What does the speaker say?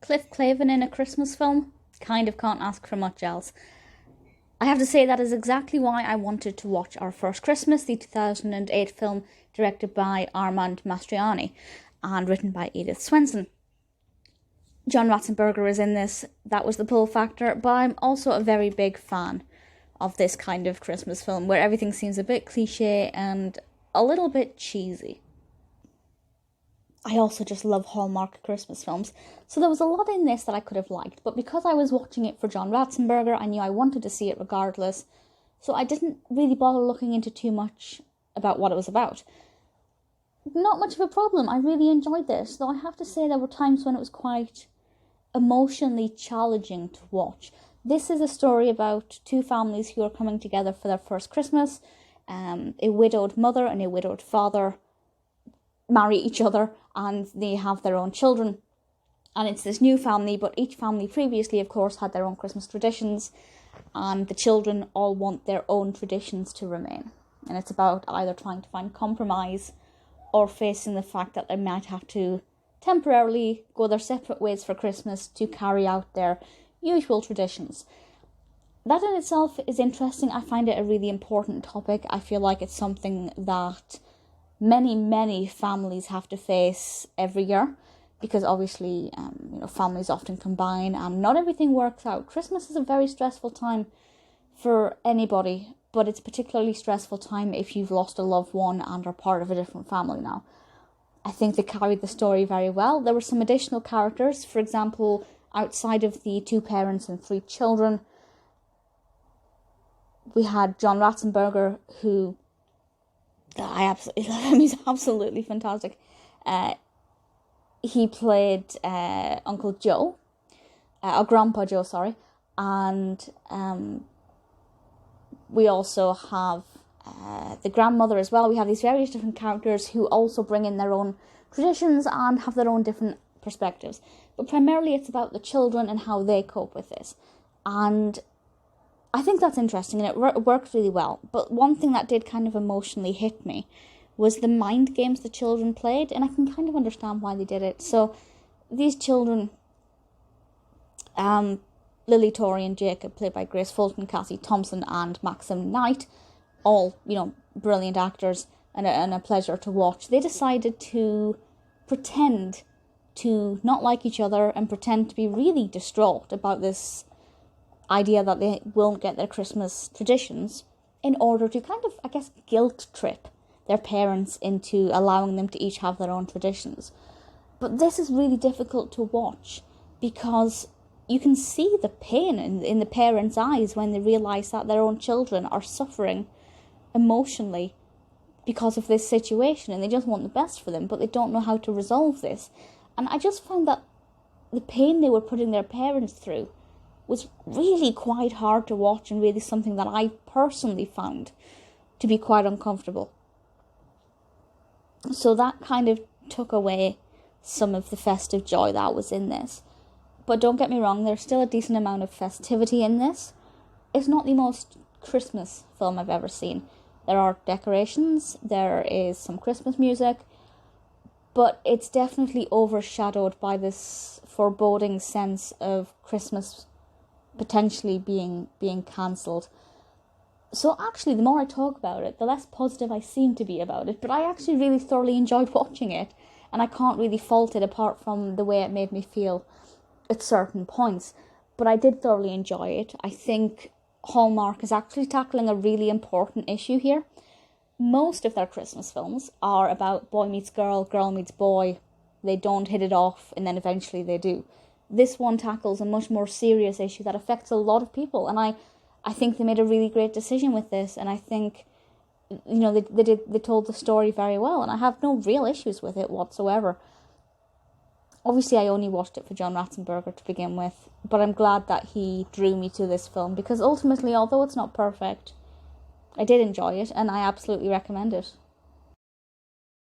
Cliff Clavin in a Christmas film. Kind of can't ask for much else. I have to say that is exactly why I wanted to watch Our First Christmas, the 2008 film directed by Armand Mastroianni and written by Edith Swenson. John Ratzenberger is in this, that was the pull factor, but I'm also a very big fan of this kind of Christmas film where everything seems a bit cliche and a little bit cheesy. I also just love Hallmark Christmas films, so there was a lot in this that I could have liked, but because I was watching it for John Ratzenberger, I knew I wanted to see it regardless, so I didn't really bother looking into too much about what it was about. Not much of a problem, I really enjoyed this, though I have to say there were times when it was quite emotionally challenging to watch. This is a story about two families who are coming together for their first Christmas. A widowed mother and a widowed father marry each other and they have their own children. And it's this new family, but each family previously, of course, had their own Christmas traditions, and the children all want their own traditions to remain. And it's about either trying to find compromise or facing the fact that they might have to temporarily go their separate ways for Christmas to carry out their usual traditions. That in itself is interesting. I find it a really important topic. I feel like it's something that many families have to face every year, because obviously families often combine and not everything works out. Christmas is a very stressful time for anybody, but it's a particularly stressful time if you've lost a loved one and are part of a different family now. I think they carried the story very well. There were some additional characters, for example, outside of the two parents and three children. We had John Ratzenberger, who I absolutely love him. He's absolutely fantastic. He played Uncle Joe, or Grandpa Joe, sorry. And we also have the grandmother as well. We have these various different characters who also bring in their own traditions and have their own different perspectives. But primarily it's about the children and how they cope with this. And I think that's interesting and it worked really well. But one thing that did kind of emotionally hit me was the mind games the children played, and I can kind of understand why they did it. So these children, Lily, Tory and Jacob, played by Grace Fulton, Cassi, Thomson and Maxim Knight, all, brilliant actors and a pleasure to watch. They decided to pretend to not like each other and pretend to be really distraught about this idea that they won't get their Christmas traditions in order to kind of, guilt trip their parents into allowing them to each have their own traditions. But this is really difficult to watch because you can see the pain in the parents' eyes when they realise that their own children are suffering emotionally because of this situation, and they just want the best for them, but they don't know how to resolve this. And I just found that the pain they were putting their parents through was really quite hard to watch, and really something that I personally found to be quite uncomfortable. So that kind of took away some of the festive joy that was in this. But don't get me wrong, there's still a decent amount of festivity in this. It's not the most Christmas film I've ever seen. There are decorations, there is some Christmas music, but it's definitely overshadowed by this foreboding sense of Christmas potentially being cancelled. So actually, the more I talk about it, the less positive I seem to be about it, but I actually really thoroughly enjoyed watching it, and I can't really fault it apart from the way it made me feel at certain points. But I did thoroughly enjoy it. I think Hallmark is actually tackling a really important issue here. Most of their Christmas films are about boy meets girl, girl meets boy, they don't hit it off, and then eventually they do. This one tackles a much more serious issue that affects a lot of people, and I think they made a really great decision with this, and I think, they told the story very well, and I have no real issues with it whatsoever. Obviously, I only watched it for John Ratzenberger to begin with, but I'm glad that he drew me to this film, because ultimately, although it's not perfect, I did enjoy it, and I absolutely recommend it.